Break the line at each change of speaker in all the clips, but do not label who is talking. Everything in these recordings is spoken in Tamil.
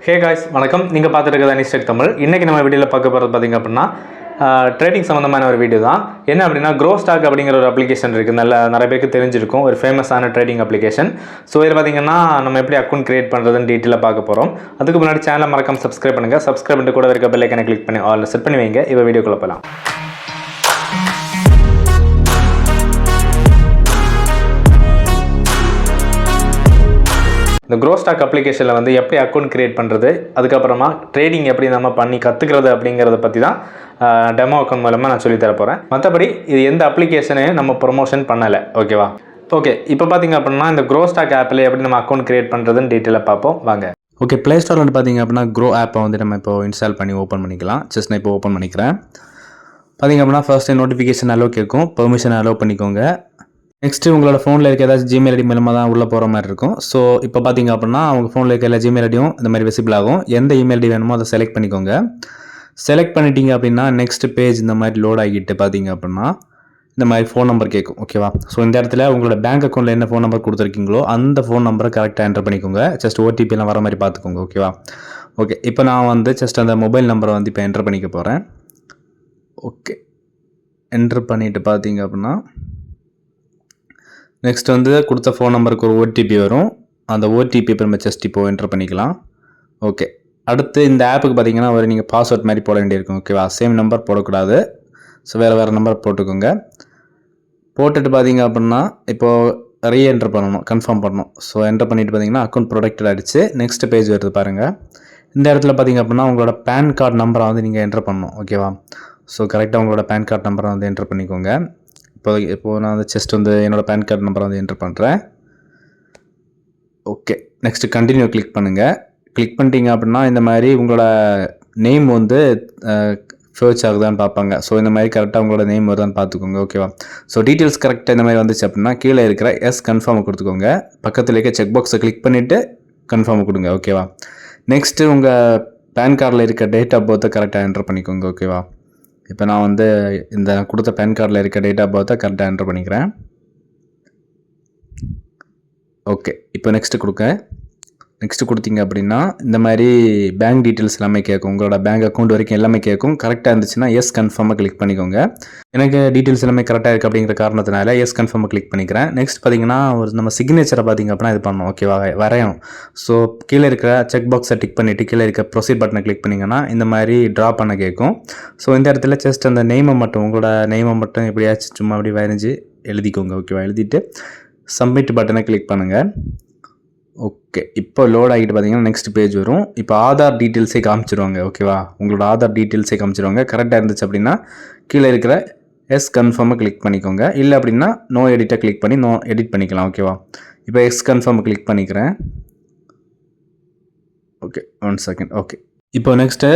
ஹே காய்ஸ் வணக்கம். நீங்கள் பார்த்துட்டு இருக்கிறது அனிஸ்டெக் தமிழ். இன்றைக்கி நம்ம வீடியோவில் பார்க்க போகிறது பார்த்திங்க அப்படின்னா ட்ரேடிங் சம்மந்தமான ஒரு வீடியோ தான். என்ன அப்படின்னா க்ரோ ஸ்டாக் அப்படிங்கிற ஒரு அப்ளிகேஷன் இருக்குது. நிறைய பேருக்கு தெரிஞ்சிருக்கும், ஒரு ஃபேமஸான ட்ரேடிங் அப்ளிகேஷன். ஸோ இதில் பார்த்திங்கன்னா நம்ம எப்படி அக்கௌண்ட் கிரியேட் பண்ணுறதுன்னு டீட்டெயிலாக பார்க்க போகிறோம். அதுக்கு முன்னாடி சேனலை மறக்காம சப்ஸ்கிரைப் பண்ணுங்கள். சப்ஸ்கிரைப் பண்ணிட்டு கூட இருக்க பெல் ஐக்கனை கிளிக் பண்ணி ஆல் செட் பண்ணி வைங்க. இப்போ வீடியோக்குள்ளே போகலாம். இந்த க்ரோ ஸ்டாக் அப்ளிகேஷனில் வந்து எப்படி அக்கௌண்ட் க்ரியேட் பண்ணுறது, அதுக்கப்புறமா ட்ரேடிங் எப்படி நம்ம பண்ணி கற்றுக்கிறது அப்படிங்கிறத பற்றி தான் டெமோ அக்கௌண்ட் மூலமாக நான் சொல்லித்தர போகிறேன். மற்றபடி இது எந்த அப்ளிகேஷனையும் நம்ம ப்ரொமோஷன் பண்ணலை, ஓகேவா? ஓகே, இப்போ பார்த்திங்க அப்படின்னா இந்த க்ரோ ஸ்டாக் ஆப்பில் எப்படி நம்ம அக்கௌண்ட் க்ரியேட் பண்ணுறதுன்னு டீட்டெயிலாக பார்ப்போம் வாங்க. ஓகே, ப்ளே ஸ்டோரில் வந்து பார்த்திங்க அப்படின்னா க்ரோ ஆப்பை வந்து நம்ம இப்போ இன்ஸ்டால் பண்ணி ஓப்பன் பண்ணிக்கலாம். ஜஸ்ட் நான் இப்போ ஓப்பன் பண்ணிக்கிறேன். பார்த்திங்க அப்படின்னா ஃபர்ஸ்ட்டு நோட்டிஃபிகேஷன் அலோவ் கேட்கும், பெர்மிஷன் அலோவ் பண்ணிக்கோங்க. நெக்ஸ்ட்டு உங்களோட ஃபோனில் இருக்க ஏதாச்சும் ஜிமெயில் ஐடி மூலமாக தான் உள்ளே போகிற மாதிரி இருக்கும். ஸோ இப்போ பார்த்திங்க அப்படின்னா அவங்க ஃபோனில் இருக்க எல்லா ஜிமெயில் ஐடியும் இந்த மாதிரி விசிபிள் ஆகும். எந்த இமெயில் ஐடி வேணுமோ அதை செலக்ட் பண்ணிக்கோங்க. செலக்ட் பண்ணிட்டீங்க அப்படின்னா நெக்ஸ்ட் பேஜ் இந்த மாதிரி லோட் ஆகிட்டு பார்த்திங்க அப்படின்னா இந்த மாதிரி ஃபோன் நம்பர் கேட்கும், ஓகேவா? ஸோ இந்த இடத்துல உங்களோட பேங்க் அக்கௌண்ட்டில் என்ன ஃபோன் நம்பர் கொடுத்துருக்கீங்களோ அந்த ஃபோன் நம்பரை கரெக்டாக என்டர் பண்ணிக்கோங்க. ஜஸ்ட் ஓடிபிலாம் வர மாதிரி பார்த்துக்கோங்க, ஓகேவா? ஓகே, இப்போ நான் வந்து ஜஸ்ட் அந்த மொபைல் நம்பரை வந்து இப்போ என்டர் பண்ணிக்க போகிறேன். ஓகே, என்டர் பண்ணிவிட்டு பார்த்திங்க அப்படின்னா நெக்ஸ்ட் வந்து கொடுத்த ஃபோன் நம்பருக்கு ஒரு ஓடிபி வரும். அந்த ஓடிபி இப்போ நம்ம ஜஸ்ட் இப்போ என்டர் பண்ணிக்கலாம். ஓகே, அடுத்து இந்த ஆப்புக்கு பார்த்தீங்கன்னா ஒரு நீங்கள் பாஸ்வேர்ட் மாதிரி போட வேண்டியிருக்கும், ஓகேவா? சேம் நம்பர் போடக்கூடாது. ஸோ வேறு நம்பர் போட்டுக்கோங்க. போட்டுட்டு பார்த்தீங்க அப்படின்னா இப்போது ரீஎன்டர் பண்ணணும், கன்ஃபார்ம் பண்ணணும். ஸோ என்டர் பண்ணிவிட்டு பார்த்தீங்கன்னா அக்கௌண்ட் ப்ரொடெக்டட் ஆகிடுச்சு. நெக்ஸ்ட் பேஜ் வருது பாருங்கள். இந்த இடத்துல பார்த்தீங்க அப்படின்னா உங்களோட பேன் கார்டு நம்பரை வந்து நீங்கள் என்டர் பண்ணணும், ஓகேவா? ஸோ கரெக்டாக உங்களோட பேன் கார்டு நம்பரை வந்து என்டர் பண்ணிக்கோங்க. இப்போது நான் வந்து ஜஸ்ட் வந்து என்னோடய பேன் கார்டு நம்பரை வந்து என்டர் பண்ணுறேன். ஓகே, நெக்ஸ்ட்டு கண்டினியூ கிளிக் பண்ணுங்கள். கிளிக் பண்ணிட்டீங்க அப்படின்னா இந்த மாதிரி உங்களோட நேம் வந்து சர்ச் ஆகுதான்னு பார்ப்பாங்க. ஸோ இந்த மாதிரி கரெக்டாக உங்களோட நேம் வருதான்னு பார்த்துக்கோங்க, ஓகேவா? ஸோ டீட்டெயில்ஸ் கரெக்டாக இந்த மாதிரி வந்துச்சு அப்படின்னா கீழே இருக்கிற எஸ் கன்ஃபார்மை கொடுத்துக்கோங்க. பக்கத்தில் இருக்க செக் பாக்ஸை கிளிக் பண்ணிவிட்டு கன்ஃபார்மை கொடுங்க, ஓகேவா? நெக்ஸ்ட்டு உங்கள் பேன் கார்டில் இருக்க டேட் ஆஃப் பர்த்தை கரெக்டாக என்டர் பண்ணிக்கோங்க, ஓகேவா? இப்போ நான் வந்து இந்த கொடுத்த பேன் கார்டில் இருக்க டேட் ஆஃப் பர்த்தை கரெக்டாக என்டர் பண்ணிக்கிறேன். ஓகே, இப்போ நெக்ஸ்ட்டு கொடுத்தீங்க அப்படின்னா இந்த மாதிரி பேங்க் டீட்டெயில்ஸ் எல்லாமே கேட்கும். உங்களோட பேங்க் அக்கௌண்ட் வரைக்கும் எல்லாமே கேட்கும். கரெக்டாக இருந்துச்சுன்னா எஸ் கன்ஃபார்மாக கிளிக் பண்ணிக்கோங்க. எனக்கு டீட்டெயில்ஸ் எல்லாமே கரெக்டாக இருக்குது அப்படிங்கிற காரணத்தினால எஸ் கன்ஃபார்மாக கிளிக் பண்ணிக்கிறேன். நெக்ஸ்ட் பார்த்தீங்கன்னா ஒரு நம்ம சிக்னேச்சரை பார்த்திங்க அப்படின்னா இது பண்ணணும், ஓகேவா? வரையணும். ஸோ கீழே இருக்கிற செக் பாக்ஸை டிக் பண்ணிவிட்டு கீழே இருக்க ப்ரொசீட் பட்டனை கிளிக் பண்ணிங்கன்னா இந்த மாதிரி ட்ரா பண்ண கேட்கும். ஸோ இந்த இடத்துல ஜஸ்ட் அந்த நெய்மை மட்டும் உங்களோட நெய்மை மட்டும் எப்படியாச்சும் சும்மா அப்படி வரைஞ்சி எழுதிக்கோங்க, ஓகேவா? எழுதிட்டு சப்மிட் பட்டனை கிளிக் பண்ணுங்கள். ஓகே, இப்போ லோட் ஆகிட்டு பார்த்தீங்கன்னா நெக்ஸ்ட் பேஜ் வரும். இப்போ ஆதார் டீட்டெயில்ஸே காமிச்சிருவாங்க, ஓகேவா? உங்களோட ஆதார் டீட்டெயில்ஸே காமிச்சிருவாங்க. கரெக்டாக இருந்துச்சு அப்படின்னா கீழே இருக்கிற எஸ் கன்ஃபார்மை கிளிக் பண்ணிக்கோங்க. இல்லை அப்படின்னா நோ எடிட்டை கிளிக் பண்ணி நோ எடிட் பண்ணிக்கலாம், ஓகேவா? இப்போ எஸ் கன்ஃபார்மை கிளிக் பண்ணிக்கிறேன். Okay, 1 second. ஓகே, இப்போ நெக்ஸ்ட்டு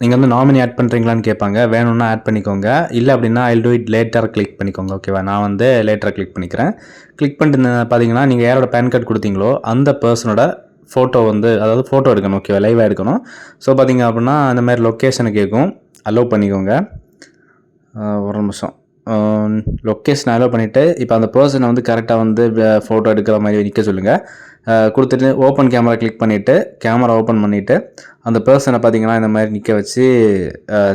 நீங்கள் வந்து நாமினி ஆட் பண்ணுறீங்களான்னு கேட்பாங்க. வேணும்னா ஆட் பண்ணிக்கோங்க. இல்லை அப்படின்னா ஐ டூ இட் லேட்டர் கிளிக் பண்ணிக்கோங்க, ஓகேவா? நான் வந்து லேட்டராக கிளிக் பண்ணிக்கிறேன். கிளிக் பண்ணிட்டு பார்த்தீங்கன்னா நீங்கள் யாரோட பேன் கார்டு கொடுத்தீங்களோ அந்த பர்சனோட ஃபோட்டோ வந்து அதாவது ஃபோட்டோ எடுக்கணும், ஓகேவா? லைவாக எடுக்கணும். ஸோ பார்த்தீங்க அப்படின்னா அந்த மாதிரி லொக்கேஷனை கேட்கும், அலோவ் பண்ணிக்கோங்க. ஒரு நிமிஷம். லொக்கேஷன் அலோவ் பண்ணிவிட்டு இப்போ அந்த பர்சனை வந்து கரெக்டாக வந்து ஃபோட்டோ எடுக்கிற மாதிரி நிற்க சொல்லுங்கள். கொடுத்துட்டு ஓப்பன் கேமரா கிளிக் பண்ணிவிட்டு கேமரா ஓப்பன் பண்ணிவிட்டு அந்த பர்சனை பார்த்திங்கன்னா இந்த மாதிரி நிற்க வச்சு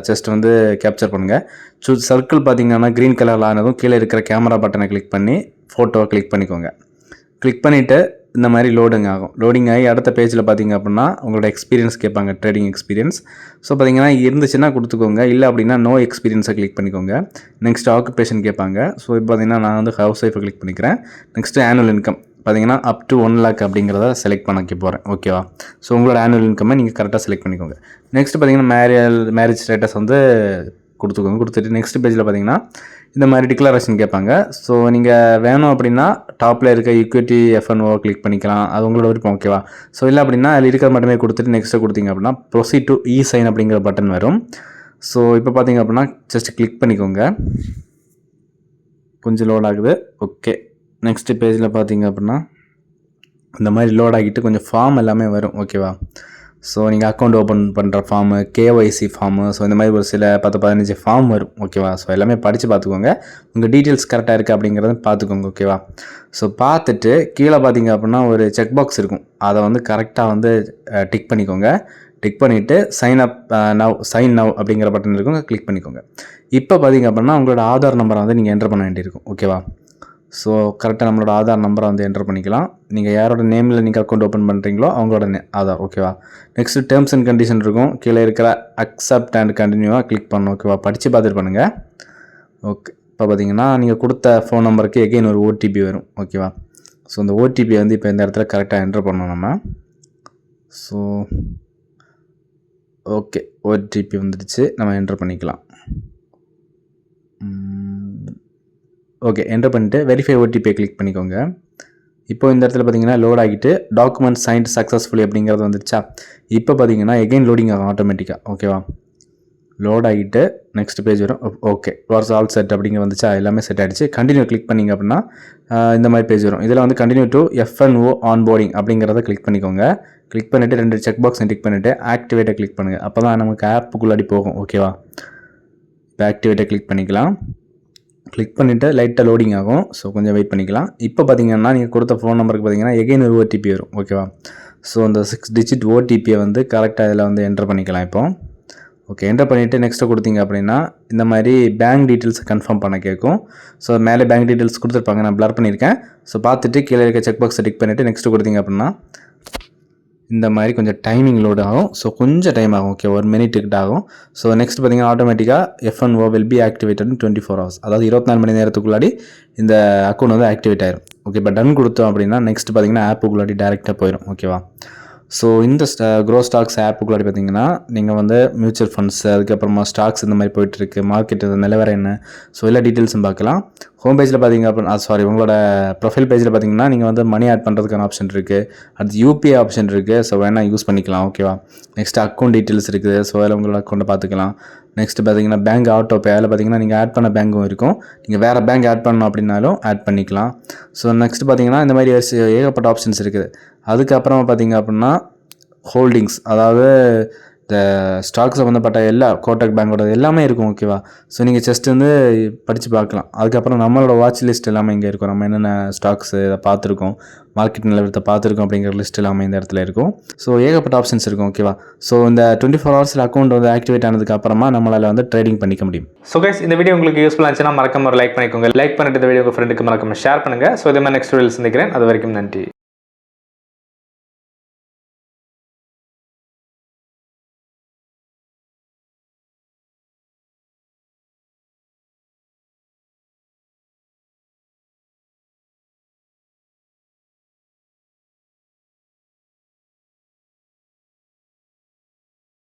ஜஸ்ட் வந்து கேப்சர் பண்ணுங்கள். சர்க்கிள் பார்த்திங்கன்னா க்ரீன் கலரில் ஆனதும் கீழே இருக்கிற கேமரா பட்டனை கிளிக் பண்ணி ஃபோட்டோவை கிளிக் பண்ணிக்கோங்க. கிளிக் பண்ணிவிட்டு இந்த மாதிரி லோடிங் ஆகும். லோடிங் ஆகி அடுத்த பேஜில் பார்த்திங்க அப்படின்னா உங்களோட எக்ஸ்பீரியன்ஸ் கேட்பாங்க, ட்ரேடிங் எக்ஸ்பீரியன்ஸ். ஸோ பார்த்திங்கன்னா இருந்துச்சுன்னா கொடுத்துக்கோங்க. இல்லை அப்படின்னா நோ எக்ஸ்பீரியன்ஸை கிளிக் பண்ணிக்கோங்க. நெக்ஸ்ட் ஆக்குபேஷன் கேட்பாங்க. ஸோ இப்போ பார்த்திங்கன்னா நான் வந்து ஹவுஸ் ஒய்ஃபை கிளிக் பண்ணிக்கிறேன். நெக்ஸ்ட்டு ஆனுவல் இன்கம் பார்த்தீங்கன்னா அப் டு 1 lakh அப்படிங்கிறத செலக்ட் பண்ணிக்க போகிறேன், ஓகேவா? ஸோ உங்களோட ஆனுவல் இன்கம்மை நீங்கள் கரெக்டாக செலக்ட் பண்ணிக்கோங்க. நெக்ஸ்ட் பார்த்தீங்கன்னா மேரேஜ் ஸ்டேட்டஸ் வந்து கொடுத்துக்கோங்க. கொடுத்துட்டு நெக்ஸ்ட் பேஜில் பார்த்தீங்கன்னா இந்த மாதிரி டிக்ளரேஷன் கேட்பாங்க. ஸோ நீங்கள் வேணும் அப்படின்னா டாப்பில் இருக்க ஈக்விட்டி எஃப்என்ஓ கிளிக் பண்ணிக்கலாம், அது உங்களோட விருப்பம், ஓகேவா? ஸோ இல்லை அப்படின்னா அதில் இருக்கிறது மட்டுமே கொடுத்துட்டு நெக்ஸ்ட்டு கொடுத்தீங்க அப்படின்னா ப்ரொசீட் டு இ சைன் அப்படிங்கிற பட்டன் வரும். ஸோ இப்போ பார்த்தீங்க அப்படின்னா ஜஸ்ட் கிளிக் பண்ணிக்கோங்க. கொஞ்சம் லோட் ஆகுது. ஓகே, நெக்ஸ்ட்டு பேஜில் பார்த்தீங்க அப்படின்னா இந்த மாதிரி லோட் ஆகிட்டு கொஞ்சம் ஃபார்ம் எல்லாமே வரும், ஓகேவா? ஸோ நீங்கள் அக்கௌண்ட் ஓப்பன் பண்ணுற ஃபார்மு, கேஒய்சி ஃபார்மு, ஸோ இந்த மாதிரி ஒரு சில 10-15 ஃபார்ம் வரும். ஓகேவா? ஸோ எல்லாமே படித்து பார்த்துக்கோங்க. உங்கள் டீட்டெயில்ஸ் கரெக்டாக இருக்குது அப்படிங்கிறத பார்த்துக்கோங்க. ஓகேவா? ஸோ பார்த்துட்டு கீழே பார்த்தீங்க அப்படின்னா ஒரு செக் பாக்ஸ் இருக்கும். அதை வந்து கரெக்டாக வந்து டிக் பண்ணிக்கோங்க. டிக் பண்ணிவிட்டு சைன் நவ் அப்படிங்கிற பட்டன் இருக்கும், கிளிக் பண்ணிக்கோங்க. இப்போ பார்த்தீங்க அப்படின்னா உங்களோட ஆதார் நம்பரை வந்து நீங்கள் என்டர் பண்ண வேண்டியிருக்கும். ஓகேவா? ஸோ கரெக்டாக நம்மளோட ஆதார் நம்பரை வந்து என்டர் பண்ணிக்கலாம். நீங்கள் யாரோட நேமில் நீங்கள் அக்கௌண்ட் ஓப்பன் பண்ணுறீங்களோ அவங்களோட ஆதார். ஓகேவா? நெக்ஸ்ட்டு டேர்ம்ஸ் அண்ட் கண்டிஷன் இருக்கும். கீழே இருக்கிற அக்செப்ட் அண்ட் கண்டினியூவாக கிளிக் பண்ணணும். ஓகேவா? படித்து பார்த்துட்டு பண்ணுங்கள். ஓகே. இப்போ பார்த்தீங்கன்னா நீங்கள் கொடுத்த ஃபோன் நம்பருக்கு எகைன் ஒரு ஓடிபி வரும். ஓகேவா? ஸோ இந்த ஓடிபி வந்து இப்போ இந்த இடத்துல கரெக்டாக என்டர் பண்ணணும் நம்ம. ஸோ ஓகே, ஓடிபி வந்துடுச்சு, நம்ம என்டர் பண்ணிக்கலாம். ஓகே, என்டர் பண்ணிவிட்டு வெரிஃபை ஓடிபியை கிளிக் பண்ணிக்கோங்க. இப்போ இந்த இடத்துல பார்த்தீங்கன்னா லோட் ஆகிட்டு டாக்குமெண்ட் சைன்ட் சக்ஸஸ்ஃபுல்லி அப்படிங்கிறது வந்துடுச்சா. இப்போ பார்த்தீங்கன்னா எகைன் லோடிங் ஆகும் ஆட்டோமேட்டிக்காக. ஓகேவா? லோட் ஆகிட்டு நெக்ஸ்ட் பேஜ் வரும். ஓகே, வாட்ஸ் ஆல் செட் அப்படிங்க வந்துச்சா, எல்லாமே செட் ஆகிடுச்சு. கண்டினியூ கிளிக் பண்ணிங்க அப்படின்னா இந்த மாதிரி பேஜ் வரும். இதில் வந்து கண்டினியூ டு FNO ஆன்போர்டிங் அப்படிங்கிறத கிளிக் பண்ணிக்கோங்க. கிளிக் பண்ணிவிட்டு 2 செக் பாக்ஸை டிக் பண்ணிவிட்டு ஆக்டிவேட்டை கிளிக் பண்ணுங்கள். அப்போ தான் நமக்கு ஆப்புக்குள்ளாடி போகும். ஓகேவா? இப்போ ஆக்டிவேட்டை கிளிக் பண்ணிக்கலாம். கிளிக் பண்ணிவிட்டு லைட்டாக லோடிங் ஆகும். ஸோ கொஞ்சம் வெயிட் பண்ணிக்கலாம். இப்போ பார்த்தீங்கன்னா நீங்கள் கொடுத்த ஃபோன் நம்பருக்கு பார்த்தீங்கன்னா எகைன் ஒரு ஓடிபி வரும். ஓகேவா? ஸோ அந்த 6 டிஜிட் ஓடிபியை வந்து கரெக்டாக இதில் வந்து என்டர் பண்ணிக்கலாம். இப்போ ஓகே, என்டர் பண்ணிவிட்டு நெக்ஸ்ட்டு கொடுத்தீங்க அப்படின்னா இந்த மாதிரி பேங்க் டீட்டெயில்ஸை கன்ஃபார்ம் பண்ண கேட்கும். ஸோ மேலே பேங்க் டீட்டெயில்ஸ் கொடுத்துருப்பாங்க, நான் ப்ளர் பண்ணியிருக்கேன். ஸோ பார்த்துட்டு கீழே இருக்க செக் பாக்ஸை டிக் பண்ணிவிட்டு நெக்ஸ்ட்டு கொடுத்தீங்க அப்படின்னா இந்த மாதிரி கொஞ்சம் டைமிங் லோட் ஆகும். ஸோ கொஞ்சம் டைம் ஆகும். ஓகே, 1 மினிட் கிட்ட ஆகும். ஸோ நெக்ஸ்ட் பார்த்தீங்கன்னா ஆட்டோமேட்டிக்காக FNO will be activated in 24 hours. அதாவது 24 மணி நேரத்துக்குள்ளாடி இந்த அக்கௌண்ட் வந்து ஆக்டிவேட் ஆயிரும். ஓகே, இப்போ டன் கொடுத்தோம் அப்படின்னா நெக்ஸ்ட் பார்த்தீங்கன்னா ஆப்புக்குள்ளாடி டேரெக்டாக போயிடும். ஓகேவா? ஸோ இந்த க்ரோ ஸ்டாக்ஸ் ஆப்புக்குள்ளாடி பார்த்தீங்கன்னா நீங்கள் வந்து மியூச்சுவல் ஃபண்ட்ஸ், அதுக்கப்புறமா ஸ்டாக்ஸ் இந்த மாதிரி போயிட்டுருக்கு, மார்க்கெட் நிலவரம் என்ன, ஸோ எல்லா டீட்டெயில்ஸும் பார்க்கலாம். ஹோம் பேஜில் பார்த்தீங்க அப்படின்னா உங்களோட ப்ரொஃபைல் பேஜில் பார்த்தீங்கன்னா நீங்கள் வந்து மணி ஆட் பண்ணுறதுக்கான ஆப்ஷன் இருக்குது. அடுத்து UPI ஆப்ஷன் இருக்குது. ஸோ வேணால் யூஸ் பண்ணிக்கலாம். ஓகேவா? நெக்ஸ்ட் அக்கௌண்ட் டீட்டெயில்ஸ் இருக்குது. ஸோ அதில் உங்களோட அக்கௌண்ட்டை பார்த்துக்கலாம். நெக்ஸ்ட் பார்த்தீங்கன்னா பேங்க் ஆட்டோ பே, அதில் பார்த்தீங்கன்னா நீங்கள் ஆட் பண்ண பேங்க்கும் இருக்கும். நீங்கள் வேறு பேங்க் ஆட் பண்ணணும் அப்படின்னாலும் ஆட் பண்ணிக்கலாம். ஸோ நெக்ஸ்ட் பார்த்தீங்கன்னா இந்த மாதிரி ஏகப்பட்ட ஆப்ஷன்ஸ் இருக்குது. அதுக்கப்புறமா பார்த்தீங்க அப்படின்னா ஹோல்டிங்ஸ், அதாவது இந்த ஸ்டாக் சம்மந்தப்பட்ட எல்லா கோட்டக் பேங்கோட எல்லாமே இருக்கும். ஓகேவா? ஸோ நீங்கள் ஜஸ்ட் வந்து படித்து பார்க்கலாம். அதுக்கப்புறம் நம்மளோட வாட்ச் லிஸ்ட் எல்லாமே இங்கே இருக்கும். நம்ம என்னென்ன ஸ்டாக்ஸ் இதை பார்த்துருக்கோம், மார்க்கெட் நிலவரத்தை பார்த்துருக்கோம் அப்படிங்கிற லிஸ்ட் எல்லாமே இந்த இடத்துல இருக்கும். ஸோ ஏகப்பட்ட ஆப்ஷன்ஸ் இருக்கும். ஓகேவா? ஸோ இந்த 24 hours அக்கௌண்ட் வந்து ஆக்டிவேட் ஆனதுக்கு அப்புறமா நம்மளால் வந்து ட்ரேடிங் பண்ணிக்க முடியும். ஸோ கைஸ், இந்த வீடியோ உங்களுக்கு யூஸ்ஃபுல்லாக இருந்துச்சுன்னா மறக்காம ஒரு லைக் பண்ணிக்கோங்க. லைக் பண்ணிட்டு இந்த வீடியோ உங்கள் ஃப்ரெண்டுக்கு மறக்காம ஷேர் பண்ணுங்கள். ஸோ இதே மாதிரி நெக்ஸ்ட் வீடியோவில் சந்திக்கிறேன். அது வரைக்கும் நன்றி.